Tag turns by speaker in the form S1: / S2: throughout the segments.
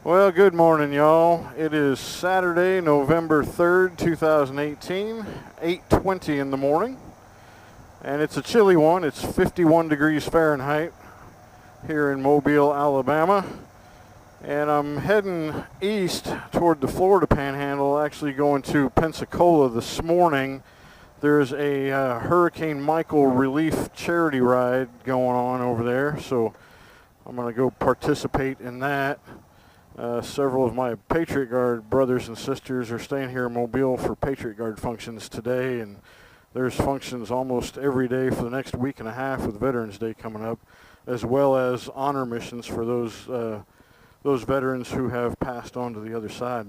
S1: Well, good morning, y'all. It is Saturday, November 3rd, 2018, 8:20 in the morning. And it's a chilly one. It's 51 degrees Fahrenheit here in Mobile, Alabama. And I'm heading east toward the Florida Panhandle, actually going to Pensacola this morning. There's a Hurricane Michael relief charity ride going on over there, so I'm going to go participate in that. Several of my Patriot Guard brothers and sisters are staying here in Mobile for Patriot Guard functions today, and there's functions almost every day for the next week and a half with Veterans Day coming up, as well as honor missions for those veterans who have passed on to the other side.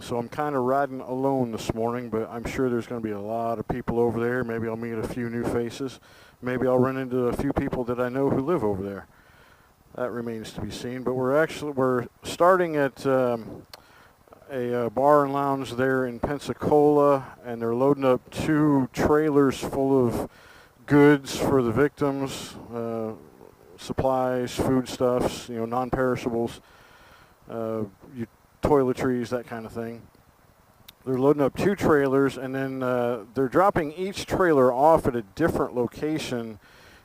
S1: So I'm kind of riding alone this morning, but I'm sure there's going to be a lot of people over there. Maybe I'll meet a few new faces. Maybe I'll run into a few people that I know who live over there. That remains to be seen. But we're starting at a bar and lounge there in Pensacola, and they're loading up 2 trailers full of goods for the victims, supplies, foodstuffs, non-perishables, toiletries, that kind of thing. They're loading up 2 trailers, and then they're dropping each trailer off at a different location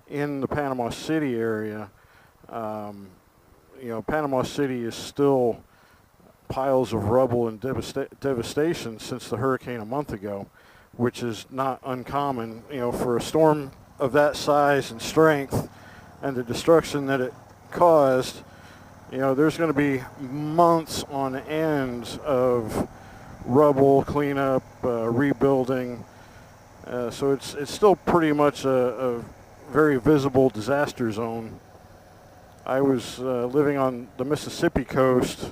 S1: in the Panama City area. Panama City is still piles of rubble and devastation since the hurricane a month ago, which is not uncommon, for a storm of that size and strength and the destruction that it caused. There's going to be months on end of rubble cleanup, rebuilding. So it's still pretty much a very visible disaster zone. I was living on the Mississippi coast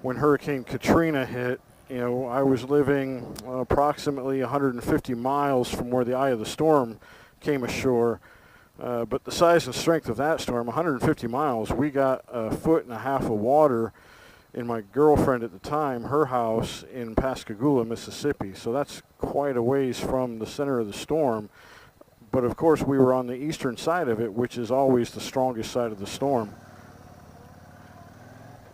S1: when Hurricane Katrina hit. I was living approximately 150 miles from where the eye of the storm came ashore. But the size and strength of that storm, 150 miles, we got 1.5 feet of water in my girlfriend at the time, her house in Pascagoula, Mississippi. So that's quite a ways from the center of the storm. But of course, we were on the eastern side of it, which is always the strongest side of the storm.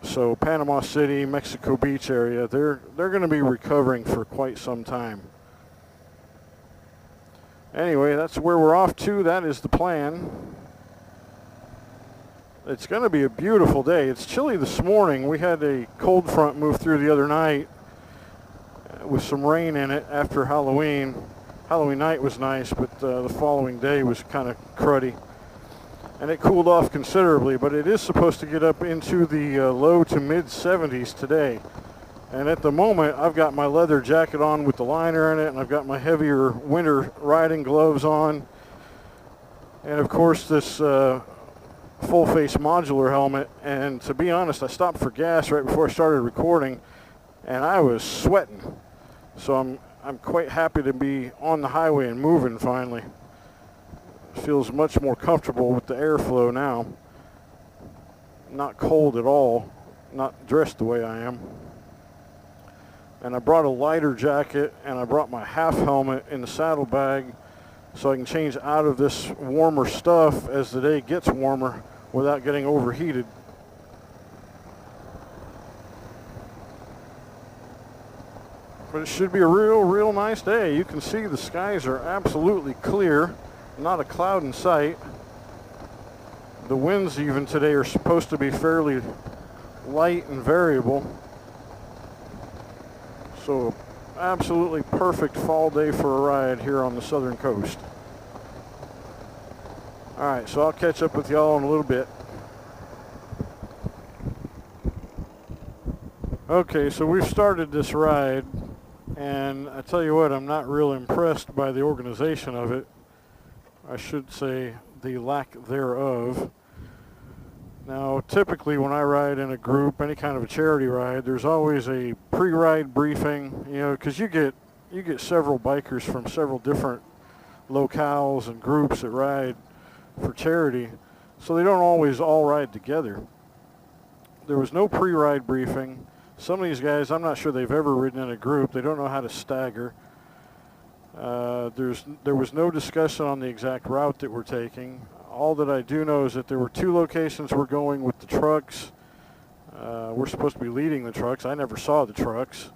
S1: So Panama City, Mexico Beach area, they're going to be recovering for quite some time. Anyway, that's where we're off to. That is the plan. It's going to be a beautiful day. It's chilly this morning. We had a cold front move through the other night with some rain in it after Halloween. Halloween night was nice, but the following day was kind of cruddy. And it cooled off considerably, but it is supposed to get up into the low to mid-70s today. And at the moment, I've got my leather jacket on with the liner in it, and I've got my heavier winter riding gloves on. And of course, this full-face modular helmet. And to be honest, I stopped for gas right before I started recording, and I was sweating. So I'm quite happy to be on the highway and moving finally. Feels much more comfortable with the airflow now. Not cold at all, not dressed the way I am. And I brought a lighter jacket, and I brought my half helmet in the saddlebag so I can change out of this warmer stuff as the day gets warmer without getting overheated. But it should be a real nice day. You can see the skies are absolutely clear, not a cloud in sight. The winds even today are supposed to be fairly light and variable. So absolutely perfect fall day for a ride here on the southern coast. All right, so I'll catch up with y'all in a little bit. Okay, so we've started this ride, and I tell you what, I'm not real impressed by the organization of it. I should say the lack thereof. Now, typically when I ride in a group, any kind of a charity ride, there's always a pre-ride briefing, because you get several bikers from several different locales and groups that ride for charity, so they don't always all ride together. There was no pre-ride briefing. Some of these guys, I'm not sure they've ever ridden in a group. They don't know how to stagger. There was no discussion on the exact route that we're taking. All that I do know is that there were 2 locations we're going with the trucks. We're supposed to be leading the trucks. I never saw the trucks.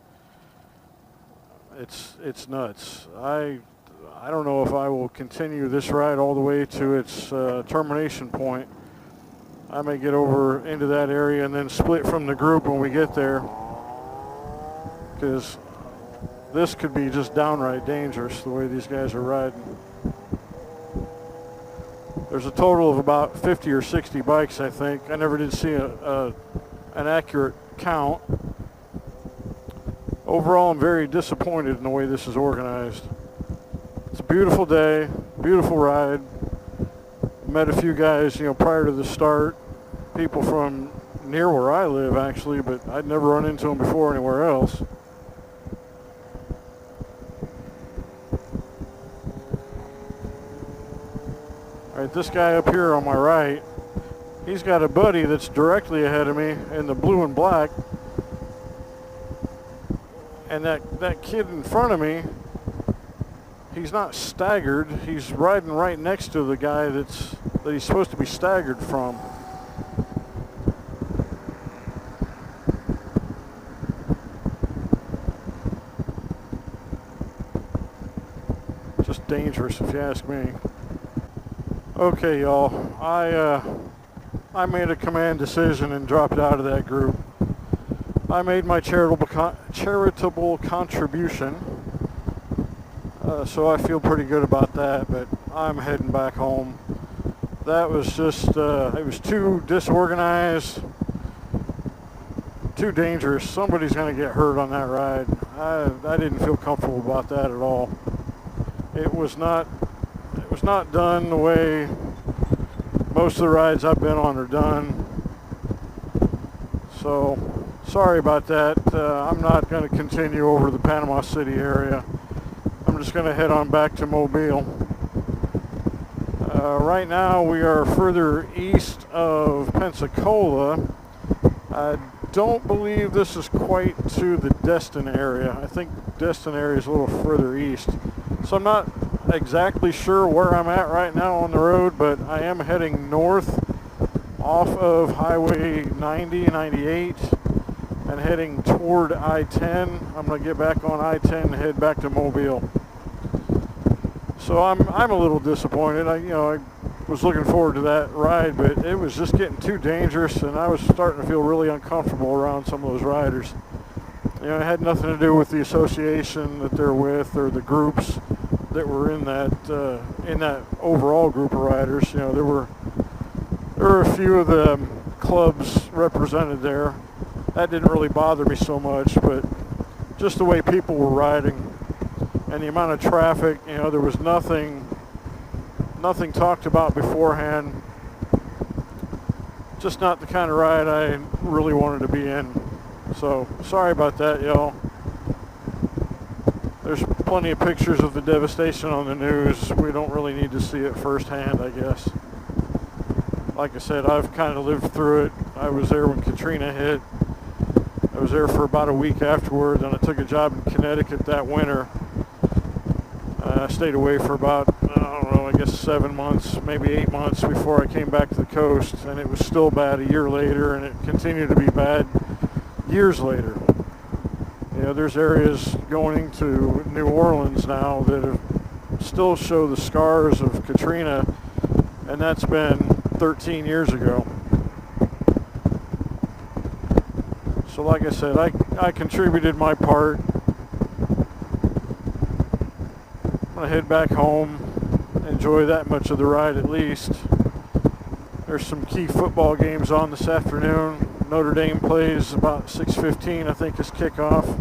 S1: It's nuts. I don't know if I will continue this ride all the way to its termination point. I may get over into that area and then split from the group when we get there, because this could be just downright dangerous the way these guys are riding. There's a total of about 50 or 60 bikes, I think. I never did see an accurate count. Overall, I'm very disappointed in the way this is organized. It's a beautiful day, beautiful ride. Met a few guys, prior to the start. People from near where I live, actually, but I'd never run into them before anywhere else. All right, this guy up here on my right, he's got a buddy that's directly ahead of me in the blue and black. And that kid in front of me, he's not staggered. He's riding right next to the guy that he's supposed to be staggered from. Just dangerous, if you ask me. Okay, y'all. I made a command decision and dropped out of that group. I made my charitable contribution, so I feel pretty good about that, but I'm heading back home. That was just, it was too disorganized, too dangerous. Somebody's going to get hurt on that ride. I didn't feel comfortable about that at all. It was not done the way most of the rides I've been on are done. So, sorry about that. I'm not going to continue over the Panama City area. I'm just going to head on back to Mobile. Right now we are further east of Pensacola. I don't believe this is quite to the Destin area. I think Destin area is a little further east. So I'm not exactly sure where I'm at right now on the road, but I am heading north off of Highway 90, 98, and heading toward I-10. I'm going to get back on I-10 and head back to Mobile. So I'm a little disappointed. I was looking forward to that ride, but it was just getting too dangerous, and I was starting to feel really uncomfortable around some of those riders. It had nothing to do with the association that they're with or the groups that were in that overall group of riders. There were a few of the clubs represented there. That didn't really bother me so much, but just the way people were riding and the amount of traffic, there was nothing talked about beforehand. Just not the kind of ride I really wanted to be in. So, sorry about that, y'all. There's plenty of pictures of the devastation on the news. We don't really need to see it firsthand, I guess. Like I said, I've kind of lived through it. I was there when Katrina hit. I was there for about a week afterward, and I took a job in Connecticut that winter. I stayed away for about, I guess 7 months, maybe 8 months before I came back to the coast, and it was still bad a year later, and it continued to be bad years later. There's areas going into New Orleans now that still show the scars of Katrina, and that's been 13 years ago. So like I said, I contributed my part. I'm going to head back home, enjoy that much of the ride at least. There's some key football games on this afternoon. Notre Dame plays about 6:15, I think, is kickoff.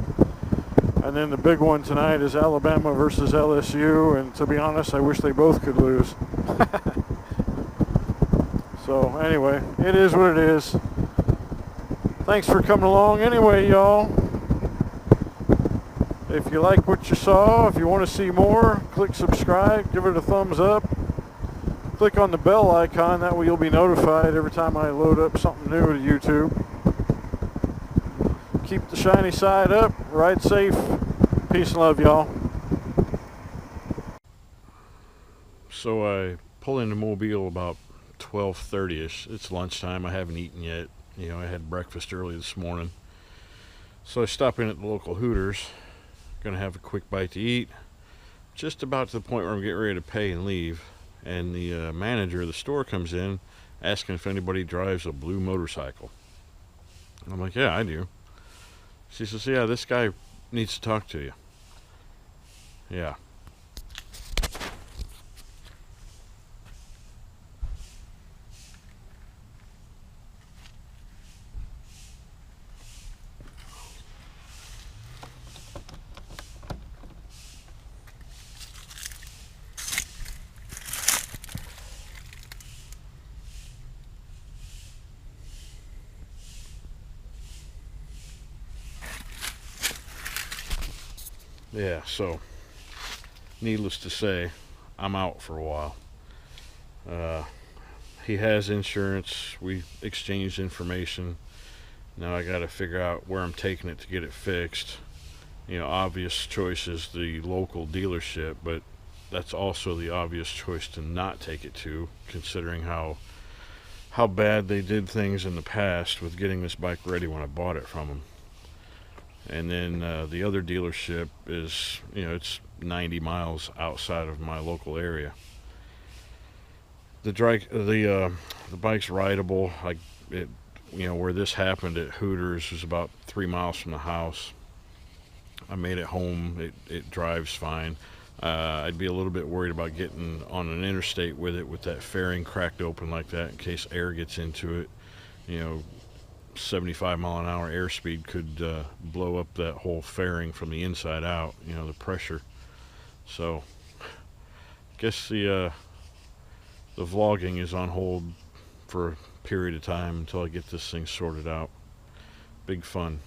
S1: And then the big one tonight is Alabama versus LSU, and to be honest, I wish they both could lose. So anyway, it is what it is. Thanks for coming along anyway, y'all. If you like what you saw, if you want to see more, click subscribe, give it a thumbs up. Click on the bell icon, that way you'll be notified every time I load up something new to YouTube. Keep the shiny side up, ride safe. Peace and love, y'all. So I pull into Mobile about 12:30ish. It's lunchtime. I haven't eaten yet. I had breakfast early this morning. So I stopped in at the local Hooters. Gonna have a quick bite to eat. Just about to the point where I'm getting ready to pay and leave. And the manager of the store comes in asking if anybody drives a blue motorcycle. And I'm like, yeah, I do. She says, yeah, this guy needs to talk to you. Yeah. Yeah, so needless to say, I'm out for a while. Uh, he has insurance. We exchanged information. Now I got to figure out where I'm taking it to get it fixed. Obvious choice is the local dealership, but that's also the obvious choice to not take it to, considering how bad they did things in the past with getting this bike ready when I bought it from them. And then the other dealership is, it's 90 miles outside of my local area. The bike's rideable. Where this happened at Hooters was about 3 miles from the house. I made it home. It drives fine. I'd be a little bit worried about getting on an interstate with it, with that fairing cracked open like that, in case air gets into it. 75-mile-an-hour airspeed could blow up that whole fairing from the inside out. The pressure. So, I guess the vlogging is on hold for a period of time until I get this thing sorted out. Big fun.